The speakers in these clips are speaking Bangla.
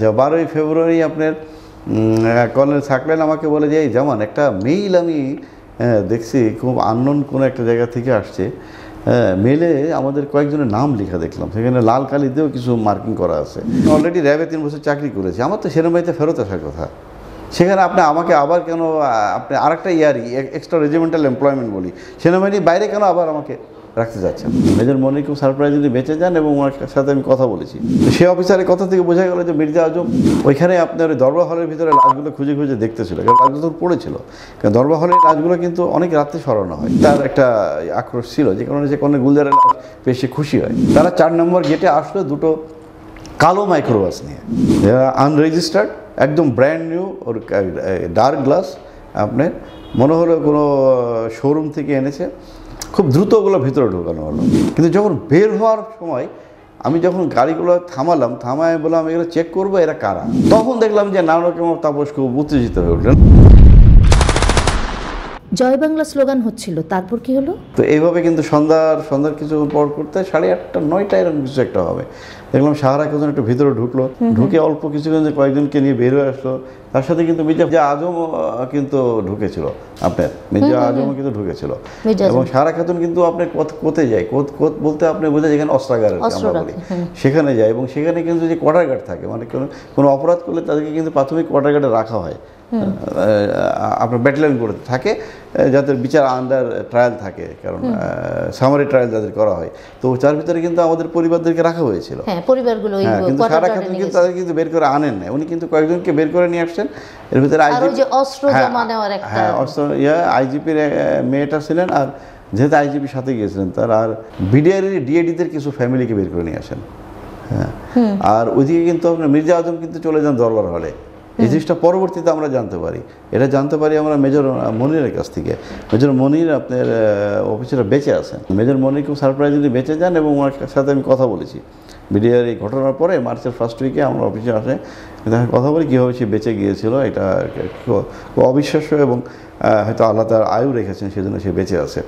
12ই ফেব্রুয়ারি আপনার কর্নেল সাকলাইন আমাকে বলে যে এই যেমন একটা মেইল আমি দেখছি খুব আননোন কোনো একটা জায়গা থেকে আসছে। মেলে আমাদের কয়েকজনের নাম লেখা দেখলাম, সেখানে লাল কালি দিয়েও কিছু মার্কিং করা আছে। অলরেডি র্যাবে 3 বছর চাকরি করেছি, আমার তো সেনাবাহিনীতে ফেরত আসার কথা। সেখানে আপনি আমাকে আবার কেন আপনি আরেকটা ইয়ারই এক্সট্রা রেজিমেন্টাল এমপ্লয়মেন্ট বলি, সেনাবাহিনীর বাইরে কেন আবার আমাকে রাখতে যাচ্ছেন? মেজর মনির খুব সারপ্রাইজলি বেঁচে যান এবং ওনার সাথে আমি কথা বলেছি। সে অফিসারের কথা থেকে বোঝা গেল যে মির্জা আজম ওইখানে আপনার ওই দরবার হলের ভিতরে লাশগুলো খুঁজে খুঁজে দেখতেছিল, কারণ লাশগুলো তো পড়েছিল। কারণ দরবার হলের লাশগুলো কিন্তু অনেক রাত্রে সরানো হয়। তার একটা আক্রোশ ছিল যে কারণে যে কোনো গুলজারের লাশ পেশে খুশি হয়। তারা 4 নম্বর গেটে আসলো দুটো কালো মাইক্রোবাস নিয়ে, আনরেজিস্টার্ড, একদম ব্র্যান্ড নিউ, ওর ডার্ক গ্লাস। আপনার মনে হলো কোনো শোরুম থেকে এনেছে। খুব দ্রুত ওগুলো ভিতরে ঢোকানো হলো। কিন্তু যখন বের হওয়ার সময় আমি যখন গাড়িগুলো থামায় বললাম এগুলো চেক করবো এরা কারা, তখন দেখলাম যে নানক এবং তাপস খুব উত্তেজিত হয়ে উঠলেন। জয় বাংলা স্লোগান হচ্ছিল, তারপর কি হলো? তো এইভাবে কিন্তু সন্ধ্যার কিছু পর করতে 8:30 9টা এরকম কিছু একটা হবে। দেখলাম সাহারা কেজন একটু ভিতরে ঢুকলো, ঢুকে অল্প কিছুক্ষণ কয়েকজনকে নিয়ে বের হয়ে আসলো। তার সাথে কিন্তু মির্জা আজম কিন্তু ঢুকেছিল, আপনার মির্জা আজমও কিন্তু ঢুকেছিল। এবং সাহারা খাতুন কিন্তু আপনি কোথায় যায়, বলতে আপনি বোঝা যেখানে অস্ত্রাগার আমরা বলি, সেখানে যায়। এবং সেখানে কিন্তু যে কোয়ার্টার গার্ড থাকে, মানে কোনো অপরাধ করলে তাদেরকে কিন্তু প্রাথমিক কোয়ার্টার গার্ডে রাখা হয়, আপনার ব্যাটালিয়ন করে থাকে, যাদের বিচার আন্ডার ট্রায়াল থাকে, কারণ সামারি ট্রায়াল যাদের করা হয়। তো তার ভিতরে কিন্তু আমাদের পরিবারদেরকে রাখা হয়েছিল। কিন্তু সারা খাতুন কিন্তু তাদের কিন্তু বের করে আনেন না, উনি কিন্তু কয়েকজনকে বের করে নিয়ে আসছেন। এর ভিতরে আইজিপির মেয়েটা ছিলেন, আর যেহেতু আইজিপির সাথে গিয়েছিলেন তার, আর ডিএডিদের কিছু ফ্যামিলিকে বের করে নিয়ে আসেন। হ্যাঁ, আর ওইদিকে কিন্তু আপনার মির্জা আজম কিন্তু চলে যান দরবার হলে। এই জিনিসটা পরবর্তীতে আমরা জানতে পারি আমরা মেজর মনিরের কাছ থেকে। মেজর মনির আপনার অফিসার বেঁচে আছেন। মেজর মনির খুব সারপ্রাইজলি বেঁচে যান এবং ওনার সাথে আমি কথা বলেছি। বিডিআর এই ঘটনার পরে মার্চের ফার্স্ট উইকে আমরা অফিসে আসে, কথা বলি কীভাবে সে বেঁচে গিয়েছিল। এটা অবিশ্বাস্য এবং হয়তো আল্লাহ তার আয়ু রেখেছেন, সেজন্য সে বেঁচে আছে।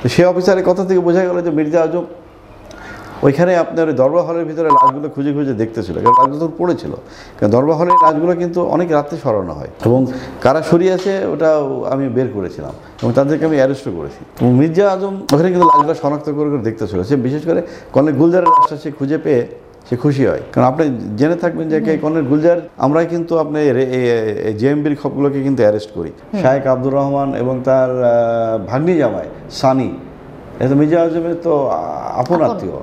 তো সে অফিসারের কথা থেকে বোঝা গেল যে মির্জা আজম ওইখানে আপনার ওই দরবার হলের ভিতরে লাশগুলো খুঁজে খুঁজে দেখতেছিল, কারণ লাশগুলো তো পড়েছিল। কারণ দরবার হলের লাশগুলো কিন্তু অনেক রাত্রে সরানো হয়, এবং কারা সরিয়েছে ওটা আমি বের করেছিলাম এবং তাদেরকে আমি অ্যারেস্টও করেছি। এবং মির্জা আজম ওখানে কিন্তু লাশগুলো শনাক্ত করে দেখতেছিল। সে বিশেষ করে কর্নেল গুলজারের লাশটা সে খুঁজে পেয়ে সে খুশি হয়। কারণ আপনি জেনে থাকবেন যে কর্নেল গুলজার আমরাই কিন্তু আপনি জেএমবির খবরগুলোকে কিন্তু অ্যারেস্ট করি। শায়েখ আব্দুর রহমান এবং তার ভাগ্নি জামাই সানি, এটা মির্জা আজমের তো আপন আত্মীয়।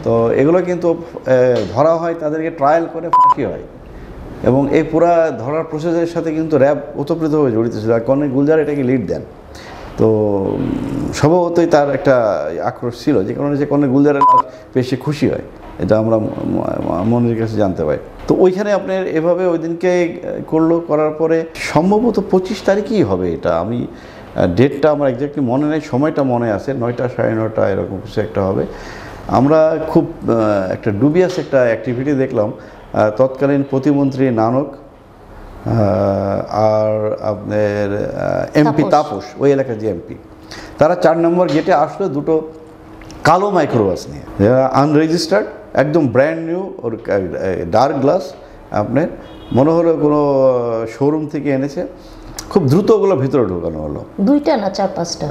তো এগুলো কিন্তু ধরা হয়, তাদেরকে ট্রায়াল করে ফাঁসি হয়। এবং এই পুরা ধরার প্রসেসের সাথে কিন্তু র্যাব ওতপ্রোতভাবে জড়িত ছিল, আর কর্নেল গুলজার এটাকে লিড দেন। তো স্বভাবতই তার একটা আক্রোশ ছিল, যে কারণে যে কর্নেল গুলজারের পেশে খুশি হয়, এটা আমরা মনির কাছে জানতে পাই। তো ওইখানে আপনার এভাবে ওই দিনকে করার পরে সম্ভবত 25 তারিখেই হবে। এটা আমি ডেটটা আমার এক্স্যাক্টলি মনে নেই, সময়টা মনে আছে, 9টা 9:30 এরকম কিছু একটা হবে। আমরা খুব একটা ডুবিয়াস একটা অ্যাক্টিভিটি দেখলাম। তৎকালীন প্রতিমন্ত্রী নানক আর আপনার এমপি তাপস, ওই এলাকার যে এমপি, তারা 4 নম্বর গেটে আসলো দুটো কালো মাইক্রোবাস নিয়ে, আনরেজিস্টার্ড, একদম ব্র্যান্ড নিউ, ওর ডার্ক গ্লাস। আপনার মনে হলো কোনো শোরুম থেকে এনেছে। খুব দ্রুত ওগুলো ভিতরে ঢোকানো হলো। 2টা না 4-5টা,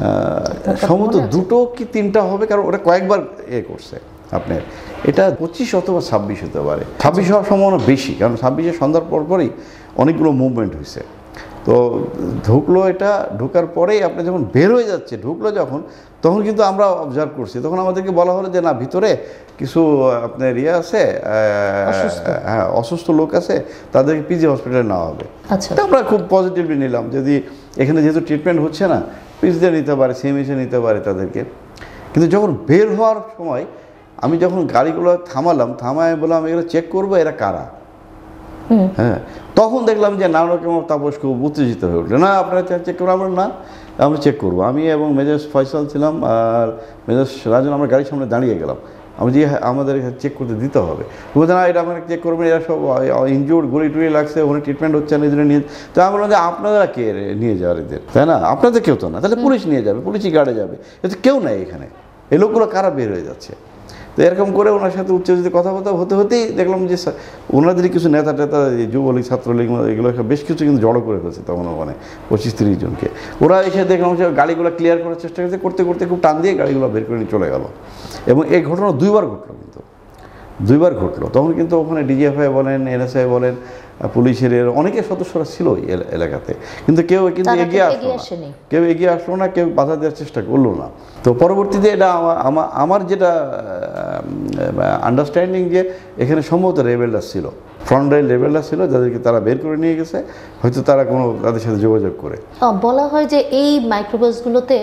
সম্ভবত 2টো কি 3টা হবে, কারণ ওটা কয়েকবার করছে। আপনার এটা 25 অথবা 26 হতে পারে। 26 হওয়ার সম্ভাবনা বেশি, কারণ 26-এ সন্ধ্যার পরপরই অনেকগুলো মুভমেন্ট হয়েছে। তো ঢুকলো, এটা ঢোকার পরেই আপনি যখন বের হয়ে যাচ্ছে, ঢুকলো যখন, তখন কিন্তু আমরা অবজার্ভ করছি। তখন আমাদেরকে বলা হলো যে না, ভিতরে কিছু আপনার আছে, হ্যাঁ, অসুস্থ লোক আছে, তাদেরকে পিজি হসপিটালে নেওয়া হবে। তো আমরা খুব পজিটিভলি নিলাম, যদি এখানে যেহেতু ট্রিটমেন্ট হচ্ছে না, পিজিতে নিতে পারে, সিএমএইচে নিতে পারে তাদেরকে। কিন্তু যখন বের হওয়ার সময় আমি যখন গাড়িগুলো থামায় বললাম এগুলো চেক করবো এরা কারা। হ্যাঁ, তখন দেখলাম যে নানক এবং তাপস খুব উত্তেজিত হয়ে উঠলো। না, আপনারা চেক করবো? আমরা চেক করবো। আমি এবং মেজর ফয়সাল ছিলাম আর মেজর রাজন, আমরা গাড়ির সামনে দাঁড়িয়ে গেলাম। আমি যে আমাদের চেক করতে দিতে হবে, বলতে না এটা আপনারা চেক করবেন, এরা সব ইনজুর্ড, গুলি টুলি লাগছে, ওখানে ট্রিটমেন্ট হচ্ছে না, এদের নিয়ে। তো আমি বললাম যে আপনারা কে নিয়ে যাওয়ার এদের, তাই না? আপনাদের কেউ তো না, তাহলে পুলিশ নিয়ে যাবে, পুলিশই গার্ডে যাবে, এতে কেউ নাই এখানে। এই লোকগুলো কারা বের হয়ে যাচ্ছে? তো এরকম করে ওনার সাথে উচ্চস্থিত কথাবার্তা হতে হতেই দেখলাম যে ওনাদেরই কিছু নেতা টেতা যুবলীগ ছাত্রলীগ এগুলো বেশ কিছু কিন্তু জড়ো করে ফেলছে তখন ওখানে 25-30 জনকে। ওরা এসে দেখলাম যে গাড়িগুলো ক্লিয়ার করার চেষ্টা করছে, করতে করতে খুব টান দিয়ে গাড়িগুলো বের করে নিয়ে চলে গেল। এবং এই ঘটনা 2বার ঘটলো, কিন্তু 2বার ঘটলো। তখন কিন্তু ওখানে ডিজিএফআই বলেন, এনএসআই বলেন, পুলিশের অনেকে সদস্যরা ছিল এই এলাকাতে, কিন্তু কেউ কিন্তু এগিয়ে আসলো না, কেউ এগিয়ে আসলো না, কেউ বাধা দেওয়ার চেষ্টা করলো না। তো পরবর্তীতে এটা আমার যেটা আন্ডারস্ট্যান্ডিং যে এখানে সম্ভবত রেবেলরা ছিল, ফ্রন্ট লাইন রেবেলরা ছিল, যাদেরকে তারা বের করে নিয়ে গেছে, হয়তো তারা তাদের সাথে যোগাযোগ করে। বলা হয় যে এই মাইক্রোবাসগুলোতে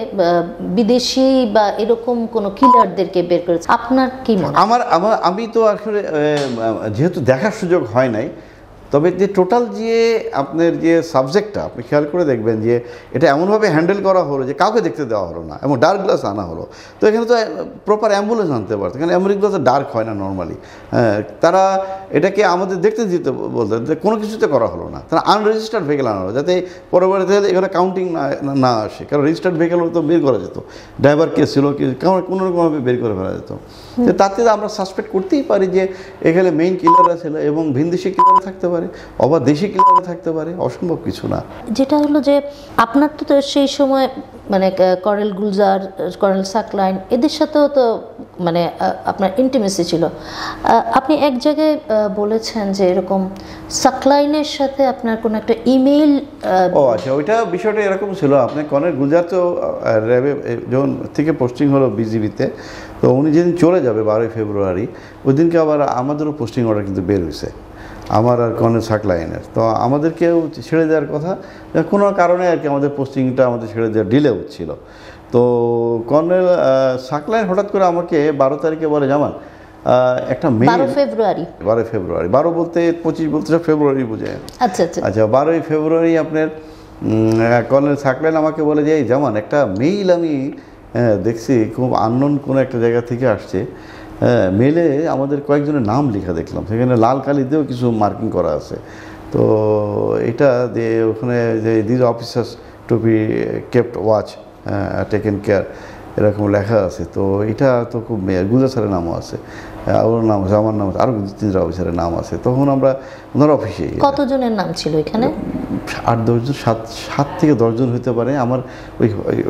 বিদেশি বা এরকম কোনো কিলারদেরকে বের করেছে, আপনার কি মনে হয়? আমি তো আসলে যেহেতু দেখার সুযোগ হয় নাই, তবে যে টোটাল যে আপনার যে সাবজেক্টটা আপনি খেয়াল করে দেখবেন যে এটা এমনভাবে হ্যান্ডেল করা হলো যে কাউকে দেখতে দেওয়া হলো না, এবং ডার্ক গ্লাস আনা হলো। তো এখানে তো প্রপার অ্যাম্বুলেন্স আনতে পারতো, কারণ অ্যাম্বুলেন্স গ্লাস ডার্ক হয় না নর্মালি। তারা এটাকে আমাদের দেখতে দিতে বলতে, কোনো কিছুতে করা হলো না। তারা আনরেজিস্টার্ড ভেহিকেল আনা হলো, যাতে পরবর্তীতে এখানে কাউন্টিং না আসে, কারণ রেজিস্টার্ড ভেহিকেল তো বের করা যেত, ড্রাইভার কে ছিল কি কোনো রকমভাবে বের করে ফেলা যেত। তো তাতে আমরা সাসপেক্ট করতেই পারি যে এখানে মেইন কিলাররা ছিল, এবং ভিনদেশি কিলাররা থাকতে পারে, অবা দেশি কিলাররা থাকতে পারে, অসম্ভব কিছু না। যেটা হলো যে আপনার তো সেই সময় মানে কর্নেল গুলজার, কর্নেল সাকলাইন এদের সাথেও তো মানে আপনার ইন্টিমেসি ছিল। আপনি এক জায়গায় বলেছেন যে এরকম সাকলাইনের সাথে আপনার কোনো একটা ইমেইল। আচ্ছা, ওইটা বিষয়টা এরকম ছিল। আপনার কর্নেল গুলজার তো র্যাবে যখন থেকে পোস্টিং হলো বিজিবিতে, তো উনি যেদিন চলে যাবে 12ই ফেব্রুয়ারি, ওই দিনকে আবার আমাদেরও পোস্টিং অর্ডার কিন্তু বের হয়েছে, আমার আর কর্নেল সাকলাইনের। তো আমাদেরকেও ছেড়ে দেওয়ার কথা, কোনো কারণে আর কি আমাদের পোস্টিংটা আমাদের ছেড়ে দেওয়ার ডিলে হচ্ছিল। তো কর্নেল সাকলাইন হঠাৎ করে আমাকে 12 তারিখে বলে, জামান একটা মেইল, 12 ফেব্রুয়ারি 12 বলতে 25 বলতে ফেব্রুয়ারি বোঝায়। আচ্ছা, 12ই ফেব্রুয়ারি আপনার কর্নেল সাকলাইন আমাকে বলে যে, জামান একটা মেইল আমি দেখছি, খুব আননোন কোনো একটা জায়গা থেকে আসছে। মেলে আমাদের কয়েকজনের নাম লেখা দেখলাম, সেখানে লাল কালি দিয়েও কিছু মার্কিং করা আছে। তো এটা দিয়ে ওখানে যে this officers to be kept watch, taken care, এরকম লেখা আছে। তো এটা তো খুব গুলজার স্যারের নামও আছে, ওর নাম আছে, আমার নাম আছে, আরও 2-3 অফিসারের নাম আছে। তখন আমরা ওনার অফিসে, কতজনের নাম ছিল এখানে? 8-10 জন, 7 থেকে 10 জন হতে পারে। আমার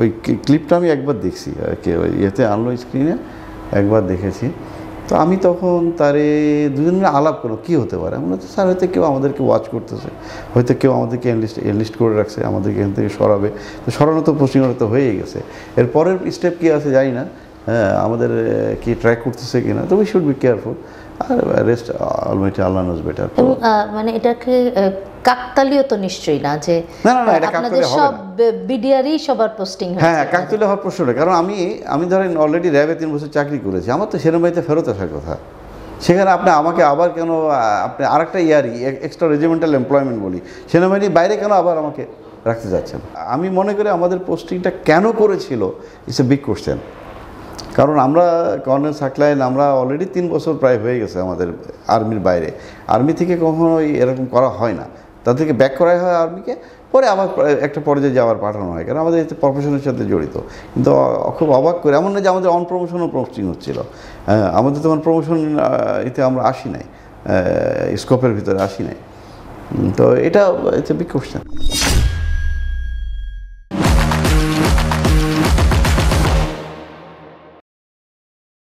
ওই ক্লিপটা আমি একবার দেখছি, ওই ইয়েতে আনলো স্ক্রিনে, একবার দেখেছি। তো আমি তখন তারে দুজন মিলে আলাপ করলো, কী হতে পারে। আমরা তো স্যার হয়তো কেউ আমাদেরকে ওয়াচ করতেছে, হয়তো কেউ আমাদেরকে এনলিস্ট করে রাখছে, আমাদেরকে এখান থেকে সরাবে। তো সরানো তো পোস্টিং তো হয়েই গেছে, এর পরের স্টেপ কী আছে জানি না, আমাদের কি ট্র্যাক করতেছে কিনা। তো উই শুড বি কেয়ারফুল, আর rest almighty Allah knows better. মানে এটাকে কাকতালীয় তো নিশ্চয়ই না যে না, এটা কাকতালীয় হবে না, সব বিডিআরই সবার পোস্টিং হয়েছে। হ্যাঁ, কাকতালীয় হওয়ার প্রশ্ন নেই, কারণ আমি ধরেন অলরেডি র্যাবে 3 বছর চাকরি করেছি, আমার তো সেনাবাহিনীতে ফেরত আসার কথা। সেখানে আপনি আমাকে আবার কেন, আপনি আরেকটা ইয়ারই এক্সট্রা রেজিমেন্টাল এমপ্লয়মেন্ট বলি, সেনাবাহিনীর বাইরে কেন আবার আমাকে রাখতে যাচ্ছেন? আমি মনে করি আমাদের পোস্টিংটা কেন করেছিল, ইটস এ বিগ কোশ্চেন। কারণ আমরা কর্নেল সাকলাইন, আমরা অলরেডি 3 বছর প্রায় হয়ে গেছে আমাদের আর্মির বাইরে। আর্মি থেকে কখনোই এরকম করা হয় না, তাদেরকে ব্যাক করা হয় আর্মিকে, পরে আবার একটা পর্যায়ে যাওয়ার পাঠানো হয়, কারণ আমাদের এতে প্রফেশনের সাথে জড়িত। কিন্তু খুব অবাক করে এমন না যে আমাদের অন প্রমোশনও পোস্টিং হচ্ছিল, আমাদের তখন প্রমোশন এতে আমরা আসি নাই, স্কোপের ভিতরে আসি নাই। তো এটা ইটস এ বিগ কোশ্চেন।